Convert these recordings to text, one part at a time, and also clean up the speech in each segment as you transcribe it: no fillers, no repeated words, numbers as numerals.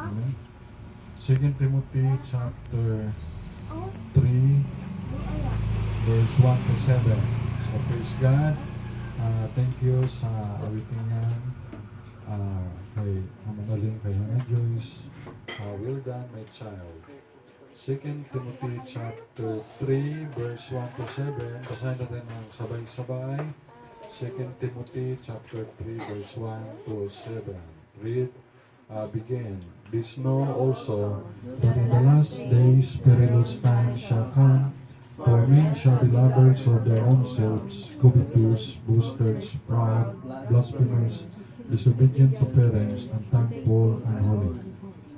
Amen. 2 Timothy chapter 3 verse 1 to 7. So praise God. Thank you sa awitingan kay Manaling, kay Hannah Joyce. Well done, my child. 2 Timothy chapter 3 verse 1 to 7. Basahin natin ng sabay-sabay. 2 Timothy chapter 3 verse 1 to 7. Read, begin. This know also that in the last days perilous times shall come, for men shall be lovers of their own selves, covetous, boasters, proud, blasphemers, disobedient to parents, unthankful, unholy,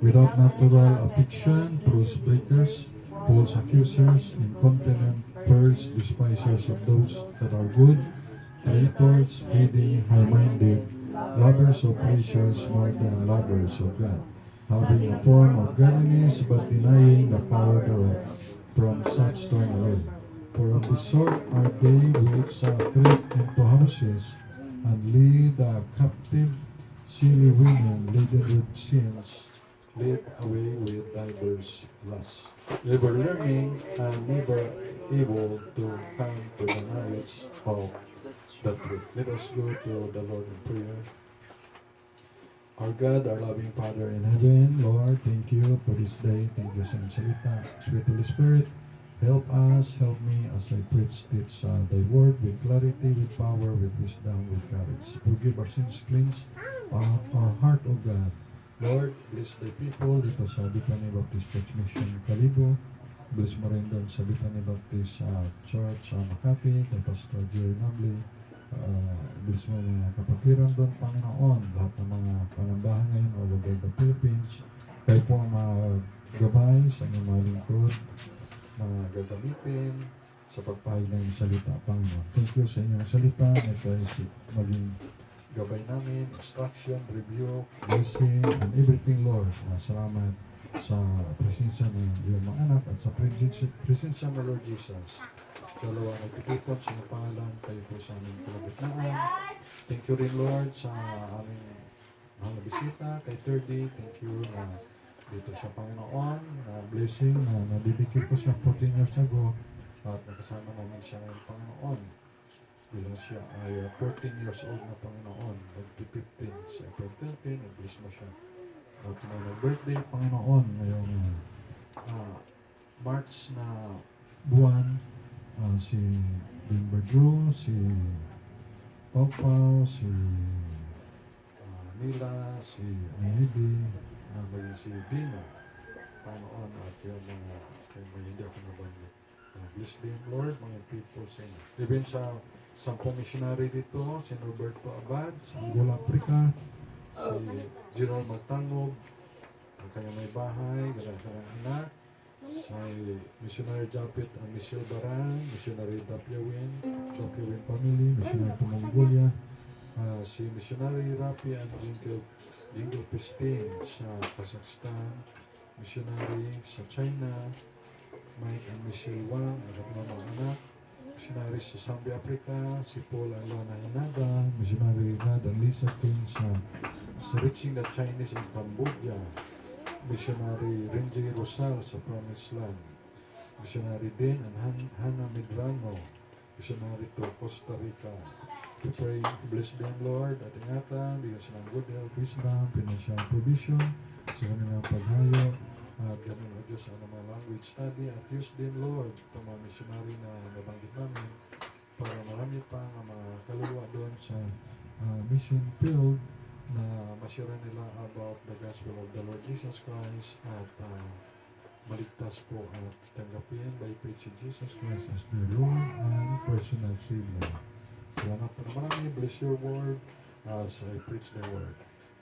without natural affection, truth breakers, false accusers, incontinent, perverse, despisers of those that are good, traitors, heady, high-minded, lovers of pleasures more than lovers of God, having a form of godliness but denying the power thereof. From such turn away. For of the sort are they which creep into houses and lead captive silly women laden with sins, led away with diverse lusts, never learning and never able to come to the knowledge of the truth. Let us go to the Lord in prayer. Our God, our loving Father in heaven, Lord, thank you for this day. Thank you sa iyong salita. Sweet Holy Spirit, help us, help me as I preach, teach thy word with clarity, with power, with wisdom, with courage. Forgive our sins, cleanse our heart, O God. Lord, bless the people dito sa Bethany Baptist Church Mission Calibo. Bless mo rin doon sa Bethany Baptist Church Makati, kay Pastor Jerry Nabli. Bless mo mga kapatiran doon, Panginoon, lahat ng mga panambahan ngayon all over the Philippines. Kayo po ang magabay sa inyong mga lingkod, mga gagamitin sa pagpahayag ng salita, Panginoon. Thank you sa inyong salita, na tayo maging gabay namin, instruction, review, blessing, and everything, Lord. Salamat sa presensya ng iyong mga anak at sa presensya ng Lord Jesus. Dalawa nagtitipon sa iyong pangalan, kayo po sa aming kalagitnaan. Thank you rin, Lord, sa aming mga bisita, kay 30. Thank you na dito sa Panginoon, na blessing, na nadidikit ko siya 14 years ago, at nakasama namin siya ngayon, Panginoon. Bilang siya ay 14 years old na, Panginoon, nag-15 sa April 13, nag-bless mo siya. At nag-birthday, Panginoon, ngayong March na buwan, si Dimber Drew, si Pau, si Mila, si Maybe, maging si Dina, Panginoon, at yung mga hindi ako nabanggit. Bless them, Lord, mga people sa inyo. Even sa 10 missionary dito, si Roberto Abad, sa Angola, Africa, si Gerald Magtangog, ang kanyang may bahay, kanyang anak, si Missionary Japit and Michelle Baran, Missionary Dapiawin family, Missionary to Mongolia, si Missionary Rapi and Jingle Pistin sa Kazakhstan, Missionary sa China, Mike and Michelle Wang, at mga anak, Missionary sa Zambia, Africa, si Paul and Lona Hinada, Missionary Rad and Lisa King sa Reaching the Chinese in Cambodia, Missionary Renji Rosal sa Promised Land, Missionary Din and Hannah Medrano, Missionary to Costa Rica. We pray, bless them, Lord, at ingatan, bigyan sila ng good health, wisdom, financial provision, sa kanilang paghayo, at ganun o Diyos sa mga language study, at use din, Lord, itong mga missionary na nabanggit namin, para marami pa ng mga kaluluwa doon sa mission field, na masira nila about the gospel of the Lord Jesus Christ, at maligtas po at tanggapin by faith in Jesus Christ as their Lord and personal Savior. Salamat po na marami. Bless your word as I preach the word.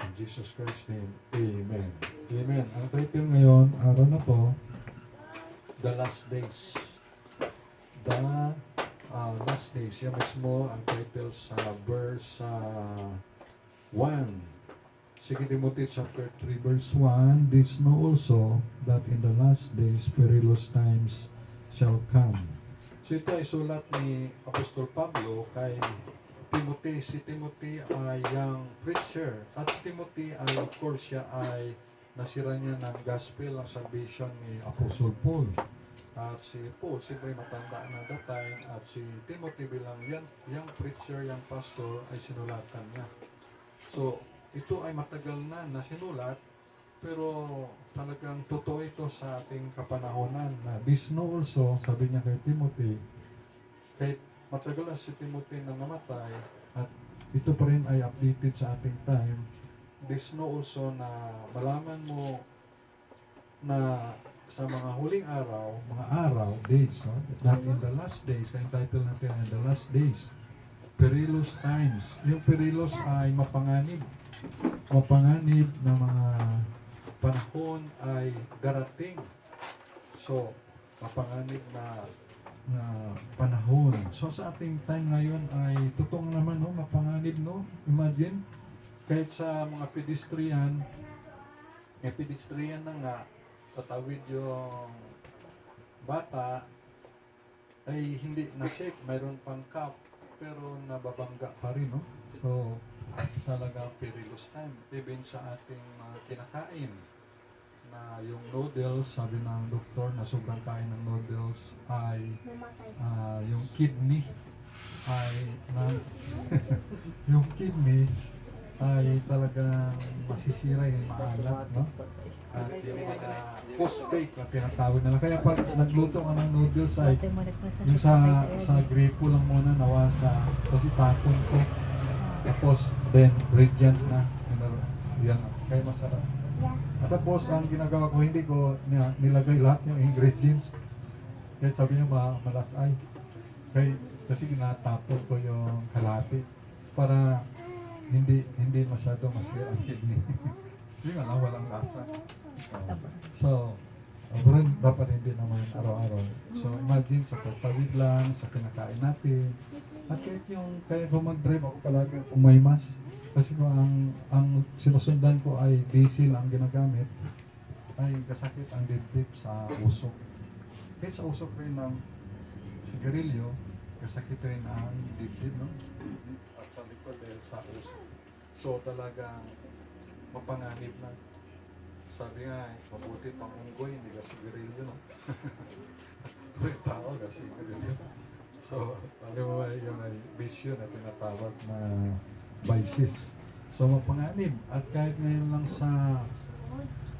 In Jesus Christ's name, Amen. Amen. Ang title ngayon, araw na to, The Last Days. The Last Days. Yan mismo ang title sa verse 1. 2 Timothy chapter 3 verse 1, this know also that in the last days perilous times shall come. So ito ay sulat ni Apostol Pablo kay Timothy. Si Timothy ay young preacher. At si Timothy ay, of course, siya ay nasira niya ng gospel, ang salvation ni Apostle Paul. At si Paul, siyempre matanda na that time, at si Timothy bilang young preacher, young pastor, ay sinulatan niya. So, ito ay matagal na sinulat, pero talagang totoo ito sa ating kapanahonan na this know also, sabi niya kay Timothy, kahit matagal na si Timothy na namatay, at ito pa rin ay updated sa ating time, this know also na malaman mo na sa mga huling araw, days, no? That in the last days, kaya title natin ay The Last Days, Perilous Times. Yung perilous ay mapanganib. Mapanganib na mga panahon ay darating. So, mapanganib na panahon. So, sa ating time ngayon ay totoong naman, no? Mapanganib, no? Imagine, kahit sa mga pedestrian na nga, tatawid yung bata, ay hindi na-shake, mayroon pang cup, pero nababangga pa rin, no? So, talagang perilous time. Even sa ating kinakain, na yung noodles, sabi ng doktor na sobrang kain ng noodles ay yung kidney ay yung kidney ay talagang masisira, yung maalat, no? At yung mga phosphate na tinatawag nila. Kaya pag nagluto ka ng noodles ay yung sa gripo lang muna nawasa, kasi tapon ko. Tapos then gradient na. Yan, kaya masarap. At tapos ang ginagawa ko, hindi ko nilagay lahat yung ingredients. Kaya sabi niyo malasay. Kasi ginatapon ko yung kalahati para hindi masyado masira ang kidney. Yung walang lasa. So, pero dapat hindi naman araw-araw. So, imagine sa pagtawid lang, sa kinakain natin. At kaya kung mag-drive ako palagi kung may mask. Kasi kung ang sinusundan ko ay diesel ang ginagamit, ay kasakit ang dibdib sa usok. Kahit sa usok rin ng sigarilyo, kasakit rin ang dibdib, no? At sa likod dahil sa usok. So talagang mapanganib na. Sabi nga, mabuti pang unggoy, hindi ka sigarilyo, no? May tao ka sigarilyo. So, ano mo ba yung bisyo na tinatawag na vices. So, mapanganib. At kahit ngayon lang sa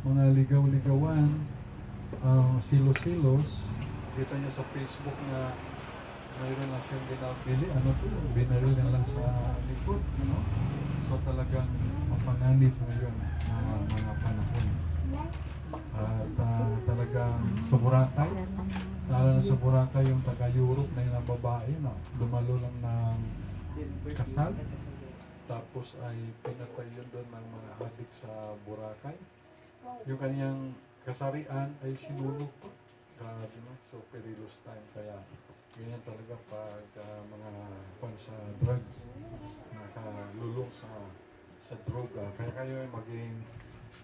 mga ligaw-ligawan, silos-silos, kita niyo sa Facebook na mayroon na siyang binabili, binaril na lang sa likod, ano? So talagang mapanganib ngayon na mga panahon. At talagang sa Boracay, lalo na sa Boracay yung taga-Europe na yung babae na dumalo lang ng kasal, tapos ay pinatay yun doon ng mga adik sa Boracay. Yung kanyang kasarian ay sinunog pa. Grabe na. So, perilous time. Kaya, ganyan talaga pag mga sa drugs, nakalulong sa droga. Kaya kayo ay maging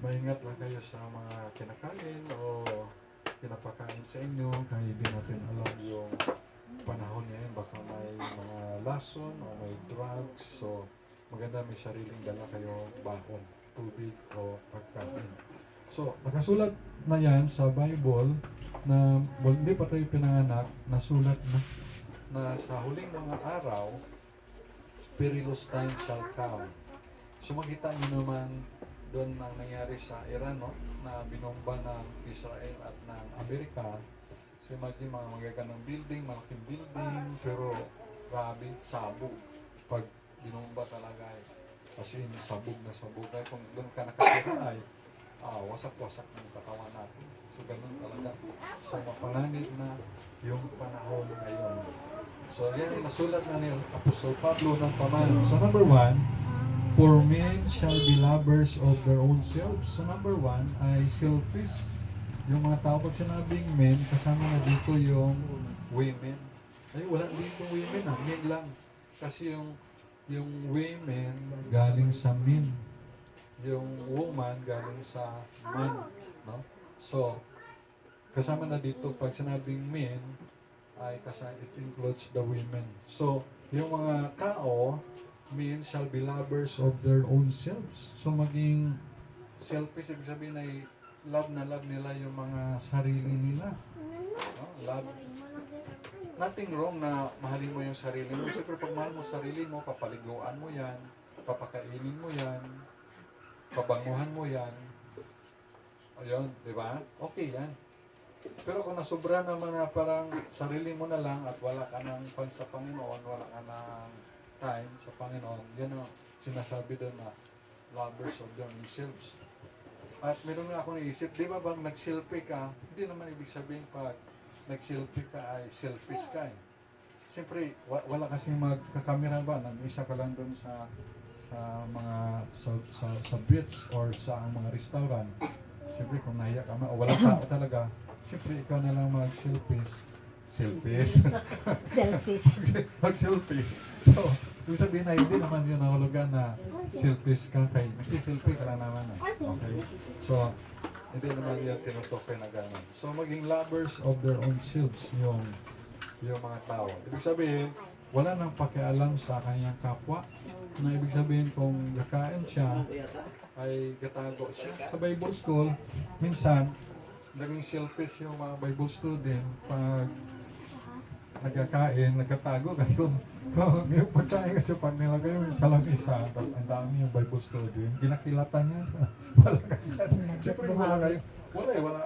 maingat lang kayo sa mga kinakain o pinapakain sa inyo. Kaya hindi natin alam yung panahon ngayon. Baka may mga lason o may drugs. So, maganda may sariling dala kayo baon, tubig o pagkain. So, nakasulat na yan sa Bible na hindi pa tayo pinanganak, nasulat na sa huling mga araw, perilous time shall come. So, makita niyo naman doon na nangyari sa Iran, no? Na binomba ng Israel at ng Amerika. So, imagine mga magagandang building, malaking building, pero grabe, sabog. Pag binomba talaga kasi sabog na sabog. Kaya kung doon ka nakatira ay wasak-wasak ng katawan natin. So, ganun talaga. So, mapanganib na yung panahon ngayon. So, yan, nasulat na ni Apostol Pablo ng paman. So, number 1, for men shall be lovers of their own selves. So, number 1 ay selfish. Yung mga tao, pag sinabing men, kasama na dito yung women. Ay, wala dito women, men lang. Kasi yung women galing sa men. Yung woman galing sa man, no? So, kasama na dito pag sinabing men ay it includes the women. So, yung mga tao, men shall be lovers of their own selves. So, maging selfish, ibig sabihin ay love na love nila yung mga sarili nila. No? Love. Nothing wrong na mahalin mo yung sarili mo. Siyempre, pag mahal mo sarili mo, papaliguan mo yan, papakainin mo yan, pabanguhan mo yan. Ayun, di ba? Okay yan. Pero kung nasobra naman na parang sarili mo na lang at wala ka ng pan sa Panginoon, wala ka ng time sa Panginoon, yan ang sinasabi doon na lovers of their own selves. At meron nga ako naisip, di ba bang nag-selfie ka, hindi naman ibig sabihin pag nag-selfie ka ay selfish ka eh. Siyempre, wala kasing magkakamera ba, nag-isa ka lang doon sa mga sa beach or sa mga restaurant. Siyempre, kung nahiya ka o walang tao talaga, siyempre ikaw na lang mag-selfish. Selfish. Selfish. Mag-selfie. So, ibig sabihin na hindi naman yun nahulugan na selfish ka kay nagsiselfie ka lang naman. Okay? So, hindi naman yan tinutukoy na gano'n. So, maging lovers of their own selves yung mga tao. Ibig sabihin, wala nang pakialam sa kanyang kapwa. Na ibig sabihin kung kakain siya, ay gatago siya. Sa Bible school, minsan, naging selfish yung mga Bible student pag nagkakain, nagkatago kayo. Kung yung pagkain kasi pag nilagay mo sa lamisa, tapos ang dami yung Bible student, ginakilatan niya. Wala kayo. Siyempre wala kayo. Wala.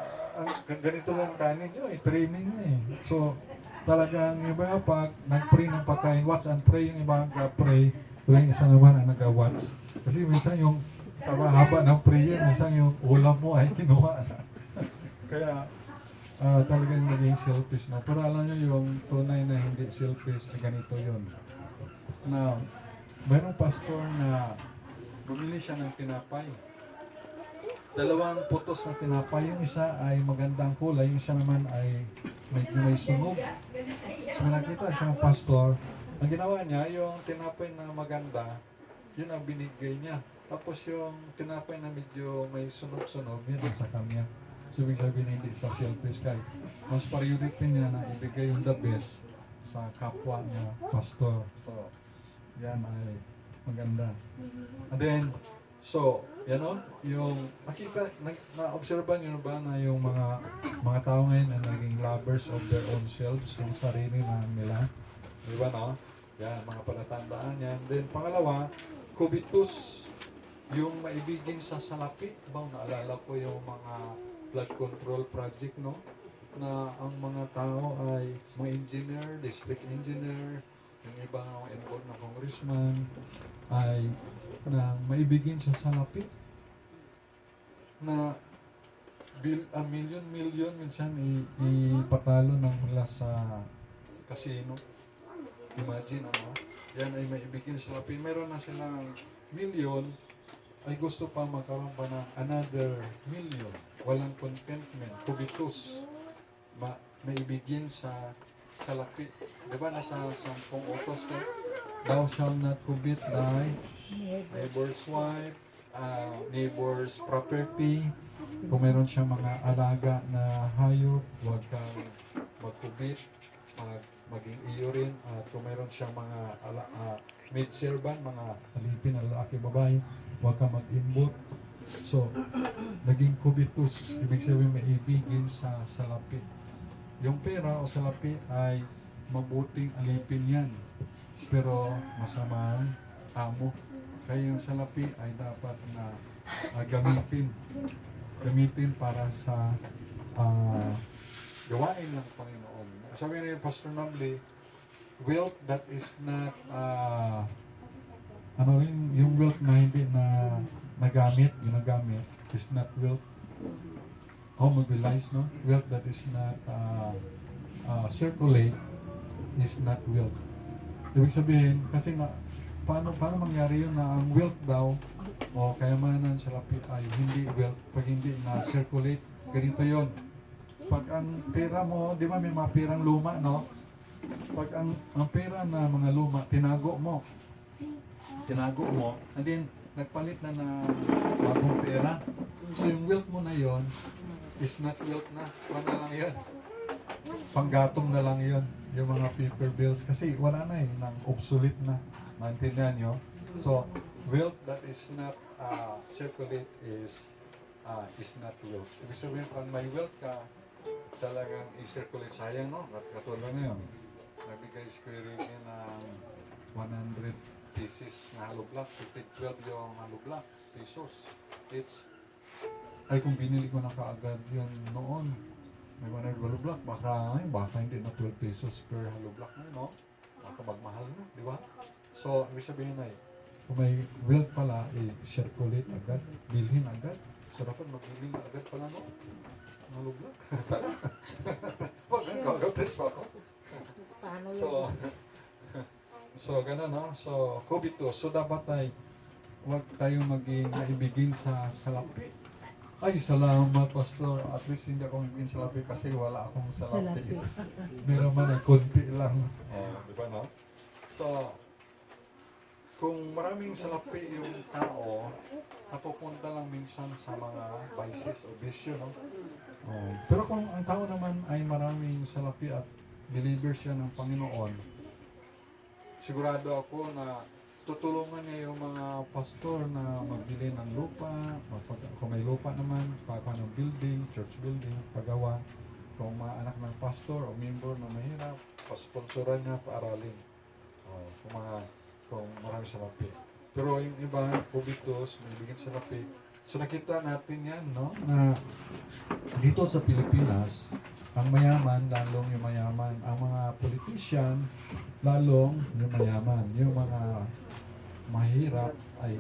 Ganito lang kanin nyo eh, training niya eh. So, talagang yung iba pag nag-pray ng pagkain, watch and pray, yung iba nag-pray, pero yung isa naman ang nag-watch. Kasi minsan yung sa haba ng prayer, minsan yung ulam mo ay kinuha na. Kaya, talagang naging selfish na. Pero alam nyo yung tunay na hindi selfish, ay ganito yun. Na, mayroong pastor na bumili siya ng tinapay. Dalawang putos na tinapay. Yung isa ay magandang kulay, yung isa naman ay medyo may sunog. So, nakita siyang pastor. Ang ginawa niya, yung tinapay na maganda, yun ang binigay niya. Tapos yung tinapay na medyo may sunog-sunog, yun ang sa kanya. So, ibig sabihin hindi sa selfish kay. Mas priority niya na ibigay yung the best sa kapwa niya, pastor. So, yan ay maganda. And then, so, yan o, yung nakita, na-obserban nyo ba na yung mga tao ngayon na naging lovers of their own selves, yung sarili na nila. Di ba no? Yan, mga palatandaan yan. Then, pangalawa, covetous, yung maibigin sa salapi. Diba, naalala ko yung mga flood control project, no? Na ang mga tao ay mga engineer, district engineer, yung ibang involved na congressman, ay na maibigin sa salapi na million minsan ipatalo ng mula sa casino. Imagine ano, yan ay maibigin sa salapi. Meron na silang million, ay gusto pa magkaroon pa ng another million. Walang contentment, covetous. Maibigin sa salapi. Diba nasa 10 utos ko? Thou shalt not covet thy neighbor's wife, neighbor's property. Kung meron siyang mga alaga na hayop, huwag kang magkubit, maging iyo rin. At kung meron siyang mga maid servant, mga alipin na lalaki babae, huwag kang mag-imbot. So, naging covetous, ibig sabihin maibigin sa salapi. Yung pera o salapi ay mabuting alipin yan, pero masamang amo. Kaya yung salapi ay dapat na gamitin para sa gawain ng Panginoon. Sabi ni Pastor Nambli, wealth that is not yung wealth na hindi na ginagamit is not wealth. Mobilized, no? Wealth that is not circulate is not wealth. Ibig sabihin, kasi paano mangyari yun na ang wealth daw o kayamanan sa lapit ay hindi wealth pag hindi na-circulate. Ganito yun. Pag ang pera mo, di ba may mga perang luma, no? Pag ang pera na mga luma, tinago mo, and then nagpalit na bagong pera. So yung wealth mo na yon is not wealth na. Paano lang yun? Panggatong na lang yun. Yung mga paper bills. Kasi wala na nang obsolete na. Maintindihan nyo? So, wealth that is not circulate is is not wealth. Ibig sabihin, pag may wealth ka, talagang i-circulate. Sayang, no? Katulad ngayon, nagbigay si Kuya Ricky ng 100 pieces na hollow block. So, take 12 yung hollow block, pesos. Ay, kung binili ko na kaagad yun noon, may 100 hollow block, baka hindi na 12 pesos per hollow block na, no? Baka magmahal na, di ba? So, ibig sabihin ay, kung may wealth pala, i-circulate agad, bilhin agad. So, dapat magbili na agad pala, no? Hollow block. Wag, gagawin pa ako. Paano So, so gano'n, no? So, covetous. So, dapat ay huwag tayong maging naibigin sa salapi. Ay, salamat, Pastor. At least hindi ako maibigin sa salapi kasi wala akong salapi. Meron man ay konti lang. Oh, di ba, no? So, kung maraming salapi yung tao, napupunta lang minsan sa mga vices o bisyo, no? Oh. Pero kung ang tao naman ay maraming salapi at believer siya ng Panginoon, sigurado ako na tutulungan niya yung mga pastor na magbili ng lupa, kung may lupa naman, pagpapaano ng building, church building, paggawa. Kung mga anak ng pastor o member na mahirap, pasponsoran niya, paaralin. Oh, kung marami salapi. Pero yung iba, covetous, may bigyan salapi. So nakita natin yan, no? Na dito sa Pilipinas, ang mayaman, lalong yung mayaman. Ang mga politician, lalong yung mayaman. Yung mga mahirap ay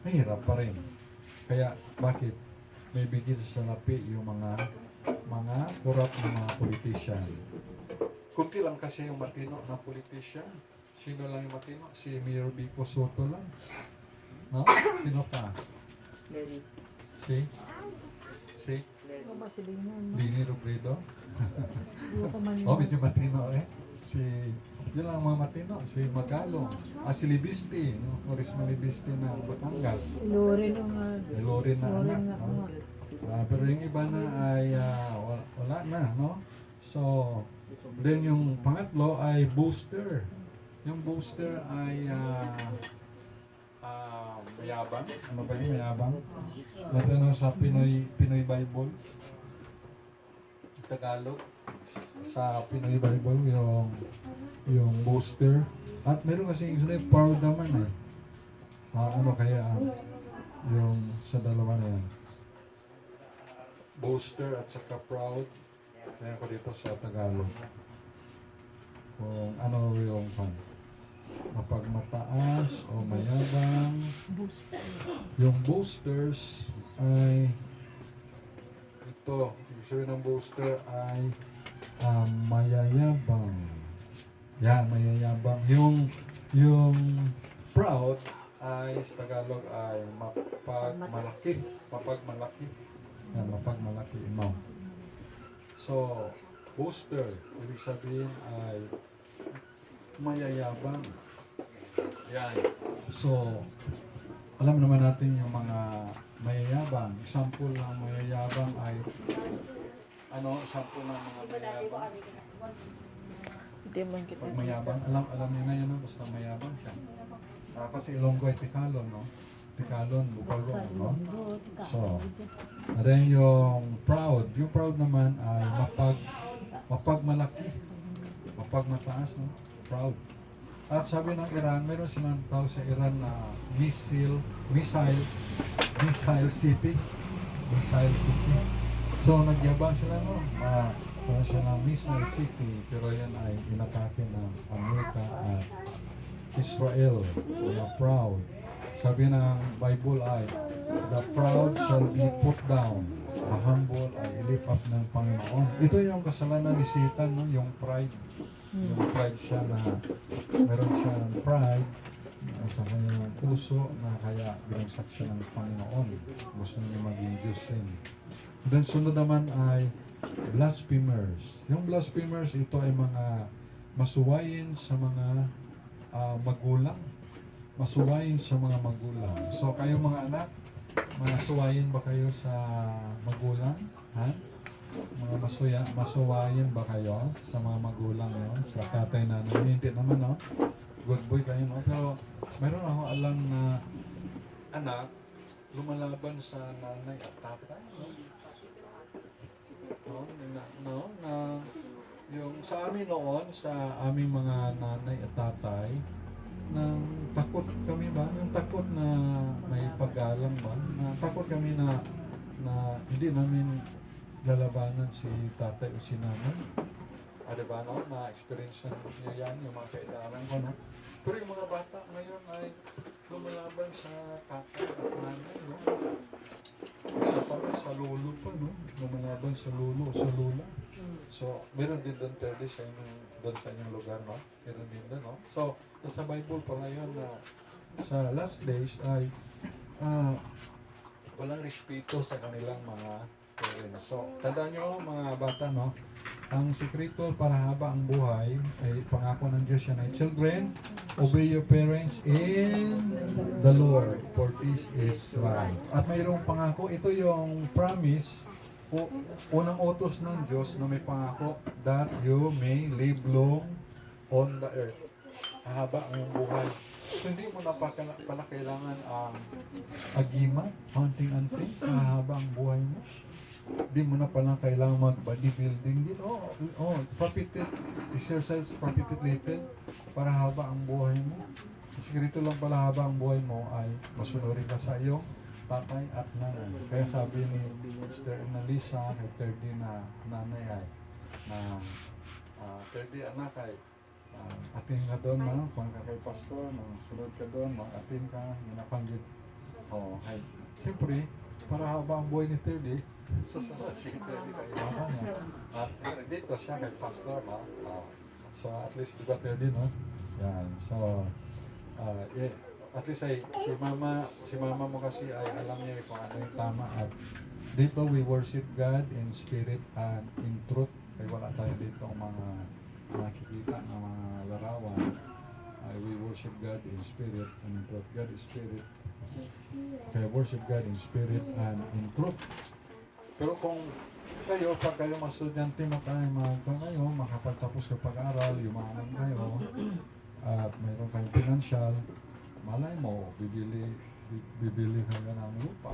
mahirap pa rin. Kaya bakit may bigyan sa salapi yung mga corrupt na mga politician? Kunti lang kasi yung matino na politician. Sino lang yung matino? Si Mayor Vico Soto lang. No? Sino pa? Si? Ano ba si Lingnan? Lini Robredo? Hindi ko man Oh, medyo matino eh. Yun lang ang mga matino. Si Magalong. Si Libisti. No? Orismo Libisti na Batangas. Loren nga. Lorin na Loren anak. nga No? nga. Pero yung iba na ay wala na, no? So, then yung pangatlo ay booster. Yung booster ay mayabang. Ano ba yung mayabang? Natanong sa Pinoy Bible. Tagalog. Sa Pinoy Bible, yung booster. At meron kasi yung sunod, proud naman eh. Ano kaya yung sa dalawa na yan? Booster at saka proud. Meron ko dito sa Tagalog. Kung ano yung mapagmataas o mayabang. Yung boosters ay ito, ibig sabihin ng booster ay mayayabang. Yan, mayayabang. Yung proud ay sa Tagalog ay mapagmalaki. Mapagmalaki. Yan, mapagmalaki. No. So, booster, ibig sabihin ay mayayabang. Yan. So, alam naman natin yung mga mayayabang. Example ng mayayabang ay example ng mga mayayabang. Hindi man kita. Pag mayabang, alam niyo na yun, basta mayabang siya. Kasi Ilonggo ay Tikalon, no? Tikalon, Bukalong, no? So, then yung proud. Yung proud naman ay mapagmalaki. Mapagmataas, no? Proud. At sabi ng Iran, meron silang tawag sa Iran na missile city. Missile city. So, nagyabang sila, no? Wala siya ng missile city, pero yan ay inatake ng Amerika at Israel. Mga proud. Sabi ng Bible ay, the proud shall be put down. The humble ay i-lift up ng Panginoon. Ito yung kasalanan ni Satan, no? Yung pride. Yung pride siya na meron siyang pride sa kanyang puso na kaya binagsak siya ng Panginoon. Gusto niya maging Diyos rin. Then sunod naman ay blasphemers. Yung blasphemers, ito ay mga masuwayin sa mga magulang. Masuwayin sa mga magulang. So kayo mga anak, masuwayin ba kayo sa magulang? Ha? Mga masuwayin ba kayo sa mga magulang nyo? Sa tatay, nanay? Hindi naman, no? Good boy kayo, no? Pero meron ako alam na anak lumalaban sa nanay at tatay, no? Na yung sa amin noon, sa aming mga nanay at tatay, nang takot kami ba? Yung takot na may paggalang ba? Na takot kami na hindi namin lalabanan si tatay o si nanay. Diba, no? Na-experience niyo yan, yung mga kailangan ko, no? Pero yung mga bata ngayon ay lumalaban sa tatay at nanay, no? Isa pa nga, sa lolo pa, no? Lumalaban sa lolo o sa lola. So, meron din doon pwede sa inyong, doon sa inyong lugar, no? Meron din doon, no? So, sa Bible pala yun na sa last days ay walang respeto sa kanilang mga parents. So, tandaan nyo mga bata, no? Ang sikreto para haba ang buhay ay pangako ng Diyos yan ay, children, obey your parents in the Lord, for this is right. At mayroong pangako, ito yung promise, unang utos ng Diyos na may pangako, that you may live long on the earth. Haba ang iyong buhay. So, hindi mo na pala kailangan ang agimat, hunting-hunting, mahaba ang buhay mo. Hindi mo na pala kailangan mag-bodybuilding din. Exercise, profit little, para haba ang buhay mo. Kasi ganito lang pala haba ang buhay mo ay masunurin ka sa iyong tatay at nanay. Kaya sabi ni Mr. Annalisa, kay Terdy na nanay ay, Terdy anak ay, atin ka doon, no? Kung ka kay pastor, sunod ka doon, atin ka, minapanggit. Ay, siyempre, para haba ang buhay ni Terdy, susunod si Terdy kay mama niya. At dito siya kay pastor, no? So, at least, diba Terdy, no? Yan, so, at least ay, si mama mo kasi ay alam niya kung ano yung tama. At dito, we worship God in spirit and in truth. Kaya wala tayo dito mga nakikita ng mga larawan. We worship God in spirit and in truth. God is spirit. Kaya worship God in spirit and in truth. Pero kung pag kayo mga estudyante kayo, makapagtapos ka pag-aral, yumaman kayo, at mayroon kayong financial, malay mo, bibili kayo ng lupa.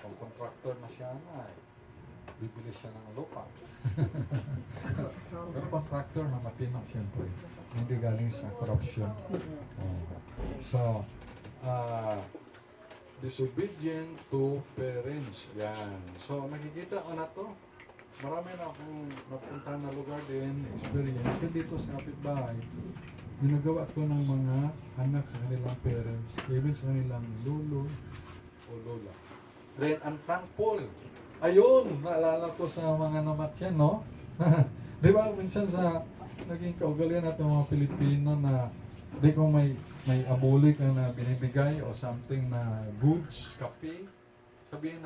Kung contractor na siya bibili siya ng lupa. Pero contractor na matino, siyempre. Hindi galing sa corruption. So, disobedient to parents. Yan. So, nakikita ko na to. Marami na akong napunta na lugar din, experience. Kaya dito sa kapitbahay, ginagawa ko ng mga anak sa kanilang parents, even sa kanilang lolo o lola. Then, ang thankful. Ayun, naalala ko sa mga namatyan, no? Di ba, minsan sa naging kaugalian natin mga Pilipino na di ko may abuloy ka na binibigay o something na goods, kape, sabihin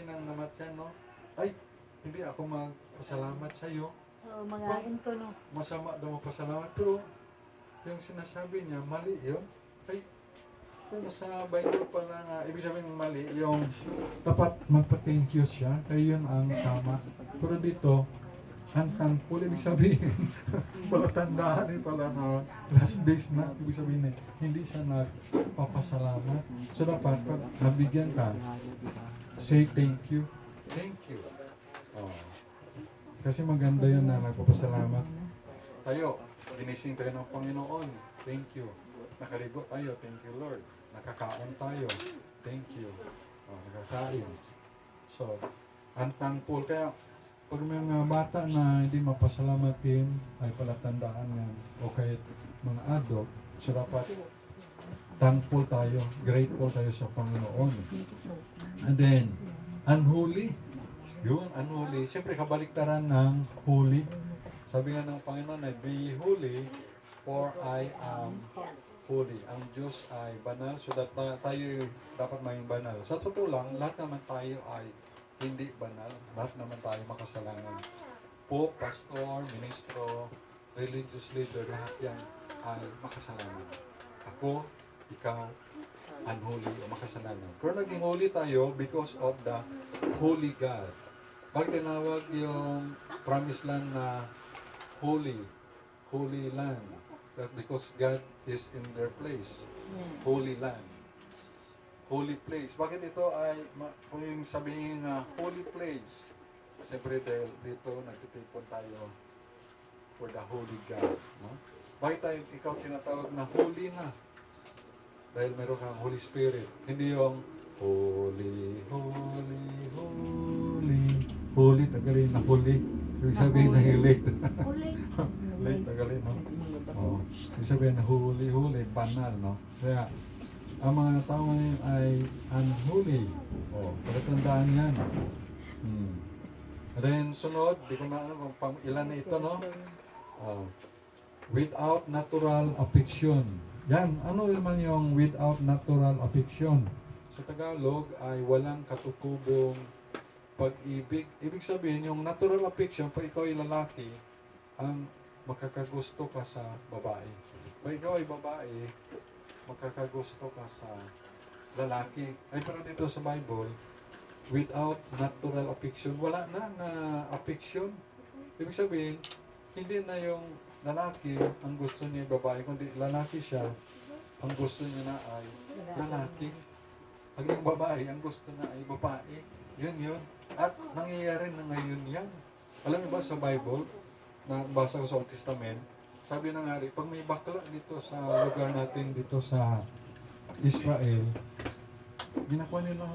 ng namatyan, no? Ay, hindi ako magpasalamat sa iyo. Oo, magain ko, no? Masama daw magpasalamat, pero yung sinasabi niya, mali yun. Ay, kung sa Bible pala nga, ibig sabihin ng mali, yung dapat magpa-thank you siya, kaya yun ang tama. Pero dito, unthankful, ibig sabihin, palatandaan pala na last days na, ibig sabihin hindi siya nagpapasalamat. So dapat, pag nabigyan ka, say thank you. Thank you. Kasi maganda yun na nagpapasalamat. Tayo, ginising tayo ng Panginoon. Thank you. Nakaligo tayo. Thank you, Lord. Nakakaon tayo. Thank you. Nakakain. So, unthankful. Kaya, pag may mga bata na hindi mapasalamatin, ay palatandaan yan. O kahit mga adult, so dapat thankful tayo. Grateful tayo sa Panginoon. And then, unholy. Yun, unholy. Siyempre, kabaliktaran ng holy. Sabi nga ng Panginoon ay, be holy, for I am holy. Ang Diyos ay banal, so that tayo dapat maging banal. Sa totoo lang, lahat naman tayo ay hindi banal. Lahat naman tayo makasalanan. Pope, pastor, ministro, religious leader, lahat yan ay makasalanan. Ako, ikaw, unholy o makasalanan. Pero naging holy tayo because of the Holy God. Bakit tinawag yung promised land na holy land? Because God is in their place. Holy land. holy place. Bakit ito ay, kung yung sabihin nga, holy place? Siyempre dahil dito nagtitipon tayo for the holy God. No? Bakit tayo, ikaw tinatawag na holy na? Dahil meron kang Holy Spirit. Hindi yung holy, holy, holy. Holy, tagalin na holy. Ibig sabihin na hilig. Late, tagalin, no? Oh. Ibig sabihin na holy, holy, banal, no? Kaya, ang mga tao ngayon ay unholy. Oh, palatandaan yan. Hmm. And then, sunod, di ko na ano kung pang ilan na ito, no? Oh. Without natural affection. Yan, ano naman yung without natural affection? Sa Tagalog ay walang katutubong pag-ibig. Ibig sabihin, yung natural affection, pag ikaw ay lalaki, ang makakagusto ka sa babae. Pag ikaw ay babae, makakagusto ka sa lalaki. Ay, pero dito sa Bible, without natural affection, wala na affection. Ibig sabihin, hindi na yung lalaki ang gusto niya yung babae, kundi lalaki siya, ang gusto niya na ay lalaki. Ang yung babae, ang gusto na ay babae. Yun. At nangyayari na ngayon yan. Alam niyo ba sa Bible, na basa ko sa Old Testament, sabi na nga rin, pag may bakla dito sa lugar natin, dito sa Israel, ginakuha nila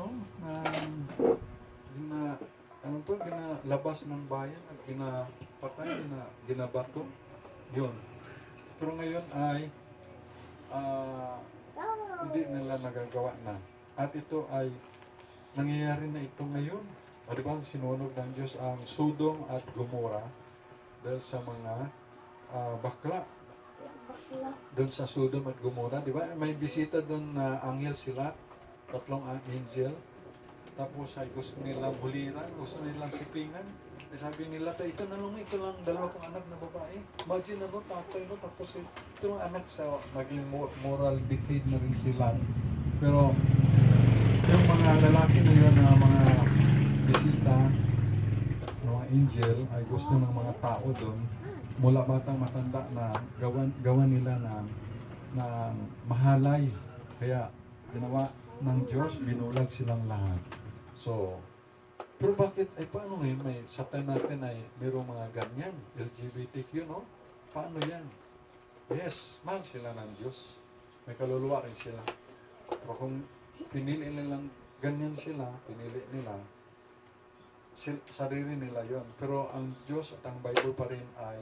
ginalabas ng bayan at ginapatay, ginabato. Yun. Pero ngayon ay hindi nila nagagawa na. At ito ay nangyayari na ito ngayon. O diba, sinunog ng Diyos ang Sodom at Gomora dahil sa mga bakla. Doon sa Sodom at Gomora, di ba? May bisita doon na anghel sila, tatlong angel. Tapos ay gusto nilang huliran, gusto nilang sipingan. Eh, sabi nila, ito lang dalawa kong anak na babae. Imagine ano, tatay no, tapos ito lang anak sa naging moral decade na rin sila. Pero yung mga lalaki na yun, na mga bisita, mga angel, ay gusto ng mga tao doon, mula batang matanda na gawan nila na mahalay. Kaya ginawa ng Diyos, binulag silang lahat. So, pero bakit, ay paano ngayon may sa time natin ay mayroong mga ganyan, LGBTQ, no? Paano yan? Yes, mahal sila ng Diyos. May kaluluwa rin sila. Pero kung pinili nilang ganyan sila, pinili nila, sarili nila yon. Pero ang Diyos at ang Bible pa rin ay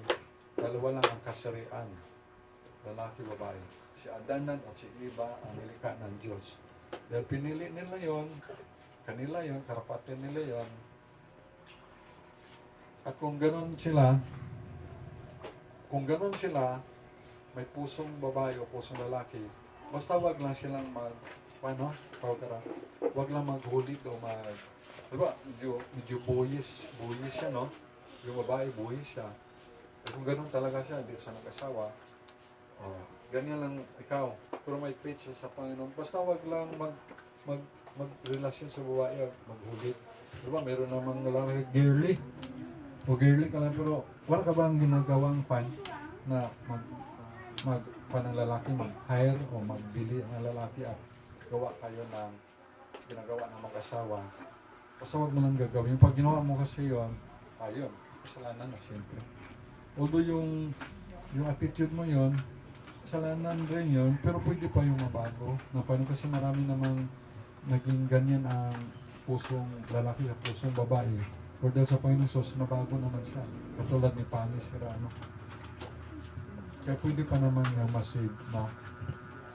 dalawa lang ang kasarian. Lalaki, babae. Si Adan at si Eva ang nilikha ng Diyos. Dahil pinili nila yon, kanila yon, karapatan nila yon. At kung ganon sila, may pusong babae o pusong lalaki, basta wag lang silang wag lang maghulit o diba, medyo buwis siya, no? Yung babae, buwis siya. At kung ganon talaga siya, hindi siya nag-asawa, ganyan lang ikaw. Pero may faith siya sa Panginoon. Basta wag lang magrelasyon sa babae, maghulit. Diba, meron namang lalaki, girly. O girly ka lang, pero wala ka bang ginagawang na ng lalaki, mag-hire o magbili ng lalaki at gawa kayo ng ginagawa ng mag-asawa. Basta wag mo lang gagawin. Pag ginawa mo kasi yun, ayun, kasalanan na siyempre. Although yung attitude mo yun, kasalanan rin yun, pero pwede pa yung mabago. Paano kasi marami namang naging ganyan ang pusong lalaki at pusong babae. Or dahil sa Panginoon Sos, nabago naman siya. Katulad ni Pani Serrano. Kaya pwede pa naman masave, no?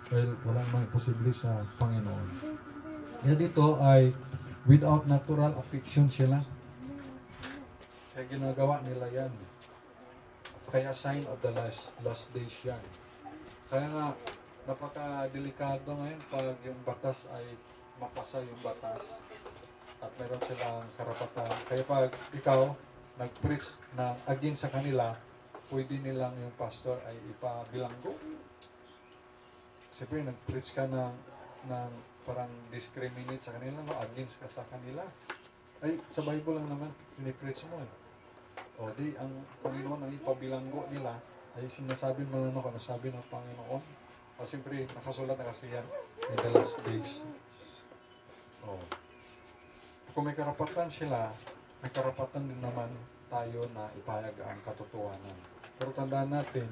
Dahil walang mga posible sa Panginoon. Kaya dito ay without natural affection sila. Kaya ginagawa nila yan. Kaya sign of the last days yan. Kaya nga, napaka-delikado ngayon pag yung batas ay mapasa yung batas at meron silang karapatan. Kaya pag ikaw nag-preach na against sa kanila, pwede nilang yung pastor ay ipabilanggo. Siyempre, nag-preach ka ng parang discriminate sa kanila, no? Against ka sa kanila. Ay, sa Bible lang naman, pinipreach mo eh. O di, ang Panginoon ang ipabilanggo nila, ay sinasabi mo lang ano sabi ng Panginoon. O siyempre, nakasulat na kasi yan in the last days. Oh. Kung may karapatan sila, may karapatan din naman tayo na ipahayag ang katotohanan. Pero tandaan natin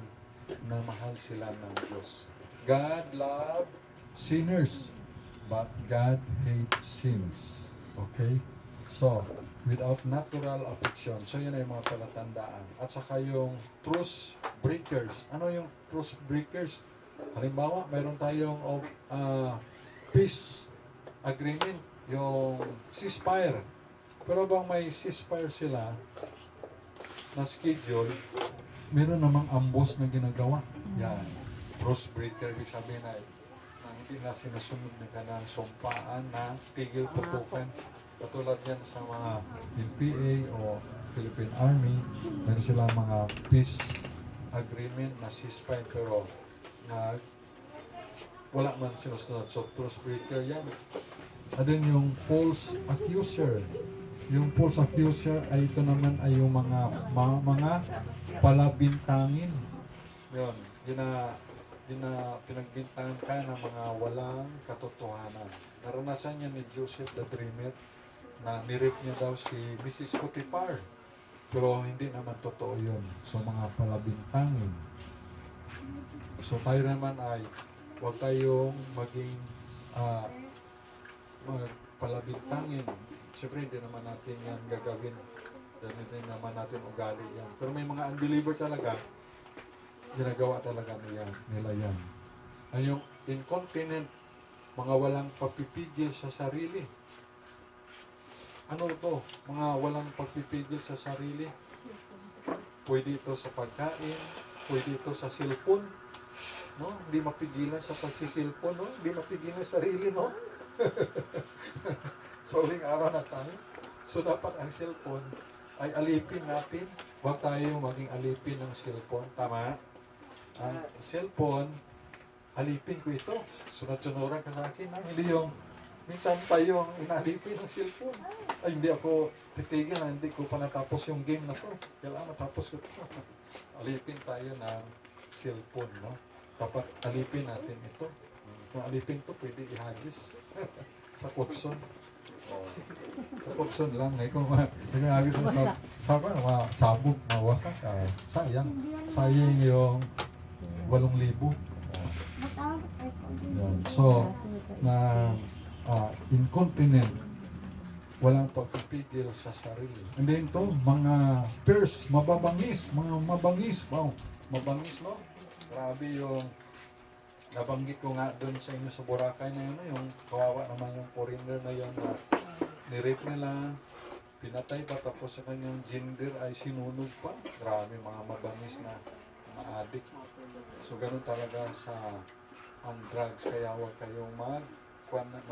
na mahal sila ng Diyos. God love sinners, but God hates sins. Okay? So, without natural affection. So, yan ay mga palatandaan. At saka yung truce breakers. Ano yung truce breakers? Halimbawa, mayroon tayong peace agreement, yung ceasefire. Pero bang may ceasefire sila na schedule, meron namang ambush na ginagawa. Yan. Truce breaker, ibig sabihin na hindi na sinusunod ng kanang sumpaan na tigil putukan. Katulad yan sa mga NPA o Philippine Army, meron sila mga peace agreement na ceasefire pero na wala man sinusunod. So, truce breaker yan. And then yung false accuser. Yung false accuser ay ito naman ay yung mga palabintangin. Yun. Yun na pinagbintangan ka ng mga walang katotohanan. Naranasan niya ni Joseph the Dreamer na nirip niya daw si Mrs. Potiphar. Pero hindi naman totoo yun. So mga palabintangin. So tayo naman ay huwag tayong maging palabintangin. Siyempre hindi naman natin yan gagawin. Dahil hindi naman natin ugali yan. Pero may mga unbeliever talaga, ginagawa talaga nila yan. Ay yung incontinent, mga walang pagpipigil sa sarili. Ano to? Mga walang pagpipigil sa sarili. Pwede ito sa pagkain, pwede ito sa cellphone. No? Hindi mapigilan sa pagsisilpon, no? Hindi mapigilan sa sarili, no? So, huling araw na tayo. So, dapat ang cellphone ay alipin natin. Huwag tayo maging alipin ng cellphone. Tama? Ang cellphone, alipin ko ito. Sunod-sunuran ka sa akin. Ha? Hindi yung, minsan tayo ang inalipin ng cellphone. Ay, hindi ako titigil. Hindi ko pa natapos yung game na to. Kailangan matapos ko ito. Alipin tayo ng cellphone, no? Dapat alipin natin ito. Kung alipin to, pwede ihagis sa kutson. Oh. Sa kutson lang. Kung ihagis mo sa sabog, mawasak. Sayang. Sayang yung 8,000. Yan. So, na incontinent, walang pagpipigil sa sarili. And then to, mga pairs, mababangis, mga mabangis. Wow, mabangis, no? Grabe yung nabanggit ko nga doon sa inyo sa Boracay na yun, yung kawawa naman yung foreigner na yun na nirape nila, pinatay pa tapos sa kanyang gender ay sinunog pa. Grabe, mga mabangis na mga addict. So, ganun talaga sa ang drugs, kaya huwag kayong